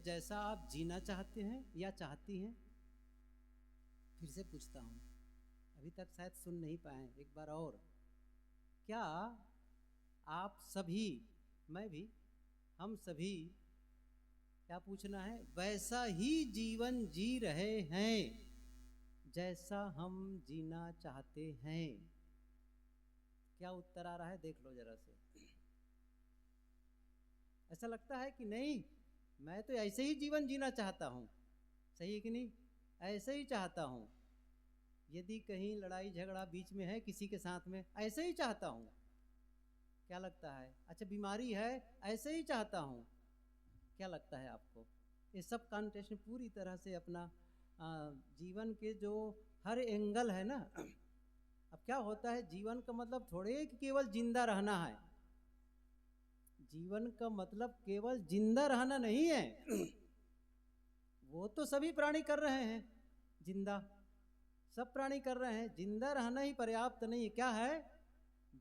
जैसा आप जीना चाहते हैं या चाहती हैं? फिर से पूछता हूँ, अभी तक शायद सुन नहीं पाए, एक बार और। क्या आप सभी, मैं भी, हम सभी, क्या पूछना है, वैसा ही जीवन जी रहे हैं जैसा हम जीना चाहते हैं? क्या उत्तर आ रहा है, देख लो जरा से। ऐसा लगता है कि नहीं, मैं तो ऐसे ही जीवन जीना चाहता हूँ, सही है कि नहीं? ऐसे ही चाहता हूँ। यदि कहीं लड़ाई झगड़ा बीच में है किसी के साथ में, ऐसे ही चाहता हूँ। क्या लगता है? अच्छा, बीमारी है, ऐसे ही चाहता हूँ। क्या लगता है आपको? ये सब कॉन्टेक्स्ट पूरी तरह से अपना जीवन के जो हर एंगल है ना। अब क्या होता है, जीवन का मतलब थोड़े कि केवल जिंदा रहना है। जीवन का मतलब केवल जिंदा रहना नहीं है। वो तो सभी प्राणी कर रहे हैं, जिंदा सब प्राणी कर रहे हैं। जिंदा रहना ही पर्याप्त नहीं है। क्या है?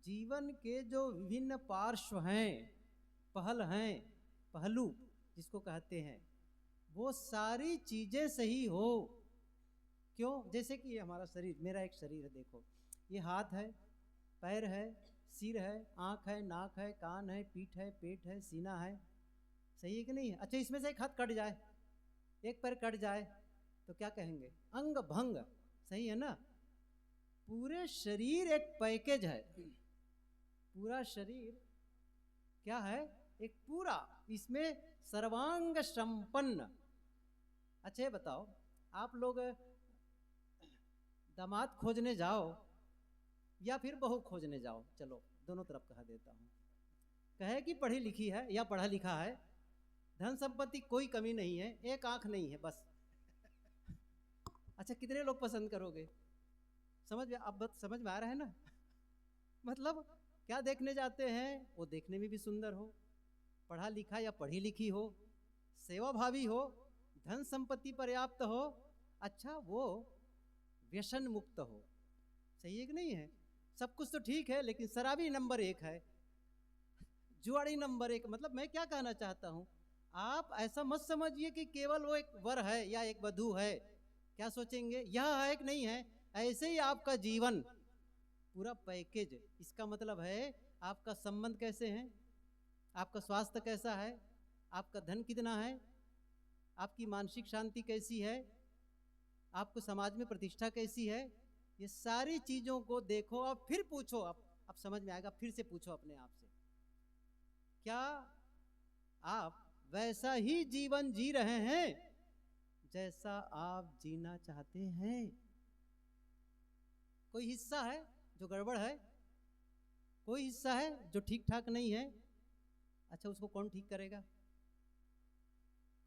जीवन के जो विभिन्न पार्श्व हैं, पहल हैं, पहलू जिसको कहते हैं, वो सारी चीजें सही हो। क्यों? जैसे कि ये हमारा शरीर, मेरा एक शरीर है, देखो, ये हाथ है, पैर है, सिर है, आँख है, नाक है, कान है, पीठ है, पेट है, सीना है, सही है कि नहीं? अच्छा, इसमें से एक हाथ कट जाए, एक पैर कट जाए, तो क्या कहेंगे? अंग भंग, सही है ना? पूरे शरीर एक पैकेज है। पूरा शरीर क्या है? एक पूरा, इसमें सर्वांग संपन्न। अच्छा ये बताओ, आप लोग दामाद खोजने जाओ या फिर बहू खोजने जाओ, चलो दोनों तरफ कह देता हूँ, कहे कि पढ़ी लिखी है या पढ़ा लिखा है, धन संपत्ति कोई कमी नहीं है, एक आंख नहीं है बस। अच्छा, कितने लोग पसंद करोगे? समझ में, अब समझ में आ रहा है ना? मतलब क्या देखने जाते हैं? वो देखने में भी सुंदर हो, पढ़ा लिखा या पढ़ी लिखी हो, सेवा भावी हो, धन संपत्ति पर्याप्त हो, अच्छा वो व्यसन मुक्त हो, सही है कि नहीं है? सब कुछ तो ठीक है, लेकिन शराबी नंबर 1 है, जुआड़ी नंबर 1। मतलब मैं क्या कहना चाहता हूं, आप ऐसा मत समझिए कि केवल वो एक वर है या एक वधू है। क्या सोचेंगे, यह है कि नहीं है? ऐसे ही आपका जीवन पूरा पैकेज। इसका मतलब है आपका संबंध कैसे हैं, आपका स्वास्थ्य कैसा है, आपका धन कितना है, आपकी मानसिक शांति कैसी है, आपको समाज में प्रतिष्ठा कैसी है, ये सारी चीजों को देखो और फिर पूछो। अब समझ में आएगा, फिर से पूछो अपने आप से, क्या आप वैसा ही जीवन जी रहे हैं जैसा आप जीना चाहते हैं? कोई हिस्सा है जो गड़बड़ है, कोई हिस्सा है जो ठीक ठाक नहीं है। अच्छा, उसको कौन ठीक करेगा?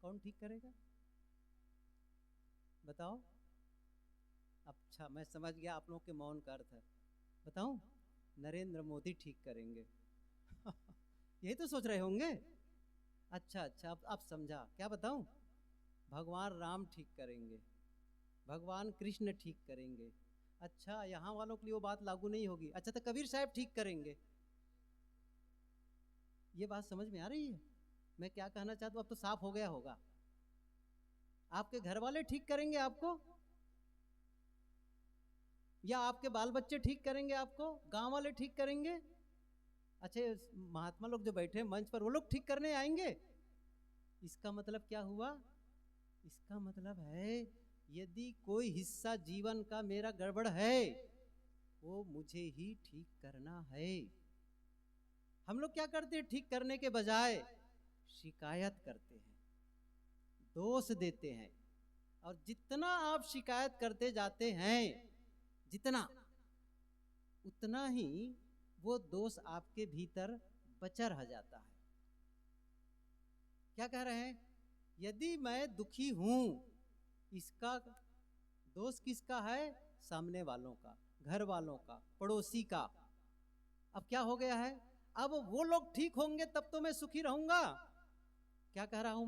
कौन ठीक करेगा? बताओ। अच्छा, मैं समझ गया आप लोगों के मौन का अर्थ है। बताऊं? नरेंद्र मोदी ठीक करेंगे। यही तो सोच रहे होंगे। अच्छा अच्छा, अब समझा। क्या बताऊं? भगवान राम ठीक करेंगे, भगवान कृष्ण ठीक करेंगे। अच्छा, यहाँ वालों के लिए वो बात लागू नहीं होगी। अच्छा, तो कबीर साहब ठीक करेंगे। ये बात समझ में आ रही है मैं क्या कहना चाहता हूँ? अब तो साफ हो गया होगा। आपके घर वाले ठीक करेंगे आपको, या आपके बाल बच्चे ठीक करेंगे आपको, गांव वाले ठीक करेंगे? अच्छा, महात्मा लोग जो बैठे हैं मंच पर, वो लोग ठीक करने आएंगे? इसका मतलब क्या हुआ? इसका मतलब है यदि कोई हिस्सा जीवन का मेरा गड़बड़ है, वो मुझे ही ठीक करना है। हम लोग क्या करते हैं? ठीक करने के बजाय शिकायत करते हैं, दोष देते हैं। और जितना आप शिकायत करते जाते हैं, जितना, उतना ही वो दोष आपके भीतर बचा रह जाता है। क्या कह रहे हैं? यदि मैं दुखी हूं, इसका दोष किसका है? सामने वालों का, घर वालों का, पड़ोसी का। अब क्या हो गया है? अब वो लोग ठीक होंगे तब तो मैं सुखी रहूंगा। क्या कह रहा हूं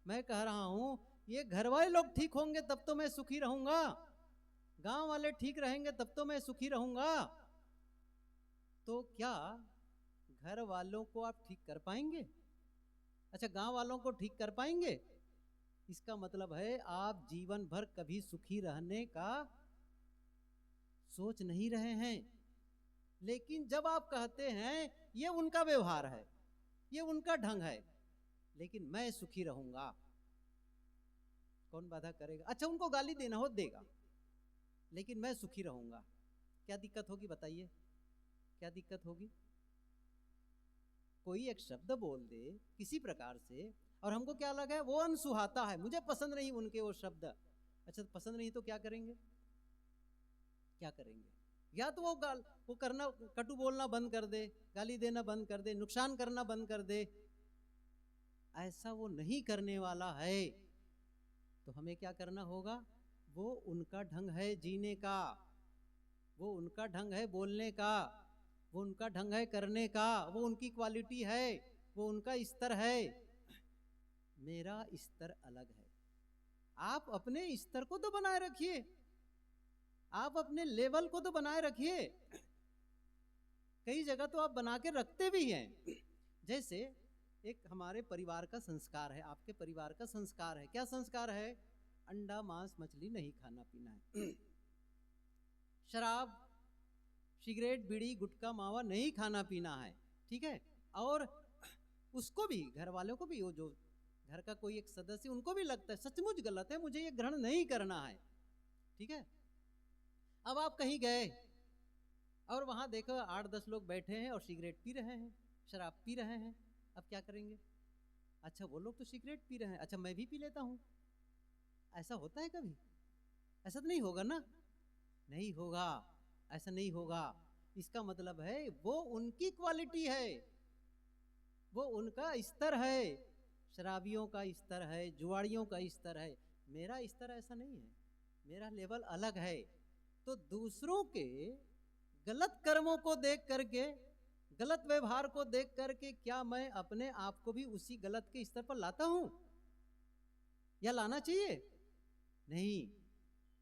मैं कह रहा हूं ये घर वाले लोग ठीक होंगे तब तो मैं सुखी रहूंगा, गांव वाले ठीक रहेंगे तब तो मैं सुखी रहूंगा। तो क्या घर वालों को आप ठीक कर पाएंगे? अच्छा, गांव वालों को ठीक कर पाएंगे? इसका मतलब है आप जीवन भर कभी सुखी रहने का सोच नहीं रहे हैं। लेकिन जब आप कहते हैं ये उनका व्यवहार है, ये उनका ढंग है, लेकिन मैं सुखी रहूंगा, कौन बाधा करेगा? अच्छा, उनको गाली देना हो देगा, लेकिन मैं सुखी रहूंगा, क्या दिक्कत होगी बताइए? क्या दिक्कत होगी? कोई एक शब्द बोल दे किसी प्रकार से और हमको क्या लगा है वो अनसुहाता है, मुझे पसंद नहीं उनके वो शब्द। अच्छा, पसंद नहीं तो क्या करेंगे? क्या करेंगे? या तो वो करना, कटु बोलना बंद कर दे, गाली देना बंद कर दे, नुकसान करना बंद कर दे। ऐसा वो नहीं करने वाला है, तो हमें क्या करना होगा? वो उनका ढंग है जीने का, वो उनका ढंग है बोलने का, वो उनका ढंग है करने का, वो उनकी क्वालिटी है, वो उनका स्तर है। मेरा स्तर अलग है। आप अपने स्तर को तो बनाए रखिए, आप अपने लेवल को तो बनाए रखिए। कई जगह तो आप बना के रखते भी हैं। जैसे एक हमारे परिवार का संस्कार है, आपके परिवार का संस्कार है। क्या संस्कार है? अंडा मांस मछली नहीं खाना पीना है, शराब सिगरेट बीड़ी गुटखा मावा नहीं खाना पीना है, ठीक है? और उसको भी, घर वालों को भी, वो जो घर का कोई एक सदस्य उनको भी लगता है सचमुच गलत है, मुझे ये ग्रहण नहीं करना है, ठीक है? अब आप कहीं गए और वहां देखो 8-10 लोग बैठे हैं और सिगरेट पी रहे हैं, शराब पी रहे हैं, अब क्या करेंगे? अच्छा, वो लोग तो सिगरेट पी रहे हैं, अच्छा मैं भी पी लेता हूं। ऐसा होता है कभी? ऐसा तो नहीं होगा ना? नहीं होगा, ऐसा नहीं होगा। इसका मतलब है वो उनकी क्वालिटी है, वो उनका स्तर है, शराबियों का स्तर है, जुआड़ियों का स्तर है। मेरा स्तर ऐसा नहीं है, मेरा लेवल अलग है। तो दूसरों के गलत कर्मों को देख करके, गलत व्यवहार को देख करके क्या मैं अपने आप को भी उसी गलत के स्तर पर लाता हूं या लाना चाहिए? नहीं।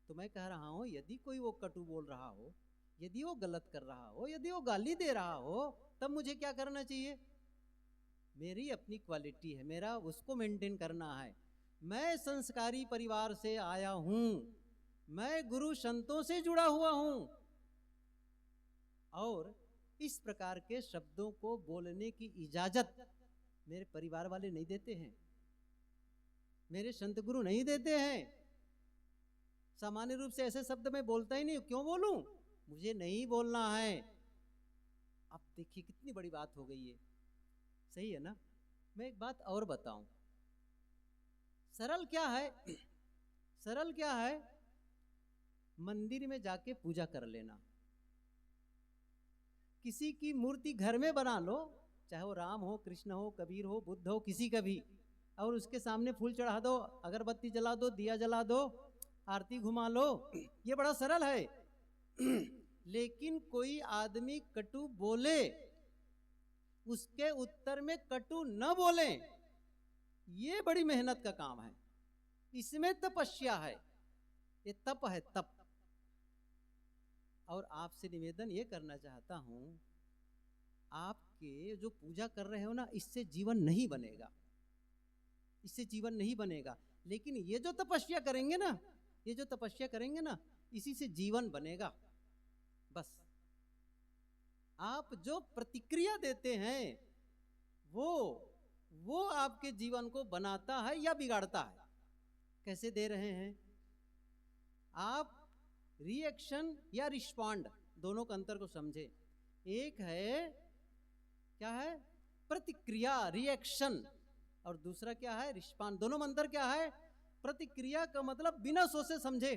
तो मैं कह रहा हूं यदि कोई वो कटु बोल रहा हो, यदि वो गलत कर रहा हो, यदि वो गाली दे रहा हो, तब मुझे क्या करना चाहिए? मेरी अपनी क्वालिटी है, मेरा उसको मेंटेन करना है। मैं संस्कारी परिवार से आया हूं, मैं गुरु संतों से जुड़ा हुआ हूं, और इस प्रकार के शब्दों को बोलने की इजाजत मेरे परिवार वाले नहीं देते हैं, मेरे संत गुरु नहीं देते हैं। सामान्य रूप से ऐसे शब्द मैं बोलता ही नहीं, क्यों बोलूं? मुझे नहीं बोलना है। अब देखिए कितनी बड़ी बात हो गई है, सही है ना? मैं एक बात और बताऊं, सरल क्या है? सरल क्या है? मंदिर में जाके पूजा कर लेना, किसी की मूर्ति घर में बना लो, चाहे वो राम हो, कृष्ण हो, कबीर हो, बुद्ध हो, किसी का भी, और उसके सामने फूल चढ़ा दो, अगरबत्ती जला दो, दिया जला दो, आरती घुमा लो, ये बड़ा सरल है। लेकिन कोई आदमी कटु बोले, उसके उत्तर में कटु न बोले, ये बड़ी मेहनत का काम है, इसमें तपस्या है, ये तप है, तप। और आपसे निवेदन ये करना चाहता हूं, आपके जो पूजा कर रहे हो ना, इससे जीवन नहीं बनेगा, इससे जीवन नहीं बनेगा। लेकिन ये जो तपस्या करेंगे ना, ये जो तपस्या करेंगे ना, इसी से जीवन बनेगा। बस आप जो प्रतिक्रिया देते हैं वो आपके जीवन को बनाता है या बिगाड़ता है। कैसे दे रहे हैं आप? रिएक्शन या रिस्पॉन्ड, दोनों का अंतर को समझे। एक है, क्या है? प्रतिक्रिया, रिएक्शन, और दूसरा क्या है? रिस्पॉन्ड। दोनों में अंतर क्या है? प्रतिक्रिया का मतलब बिना सोचे समझे,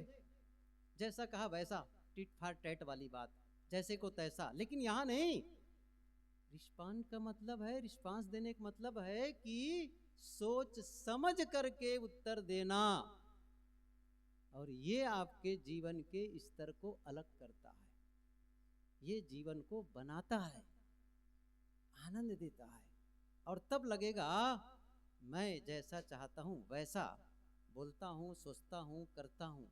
जैसा कहा वैसा, टिट फॉर टैट वाली बात, जैसे को तैसा। लेकिन यहां नहीं, रिस्पॉन्ड का मतलब है, रिस्पॉन्स देने का मतलब है कि सोच समझ करके उत्तर देना, और ये आपके जीवन के स्तर को अलग करता है, ये जीवन को बनाता है, आनंद देता है। और तब लगेगा मैं जैसा चाहता हूं वैसा बोलता हूं, सोचता हूं, करता हूं।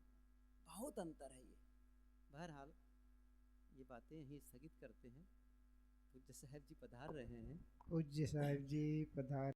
बहुत अंतर है ये। बहरहाल ये बातें यहीं स्थगित करते हैं। पूज्य साहब जी पधार रहे हैं। पूज्य साहब जी पधार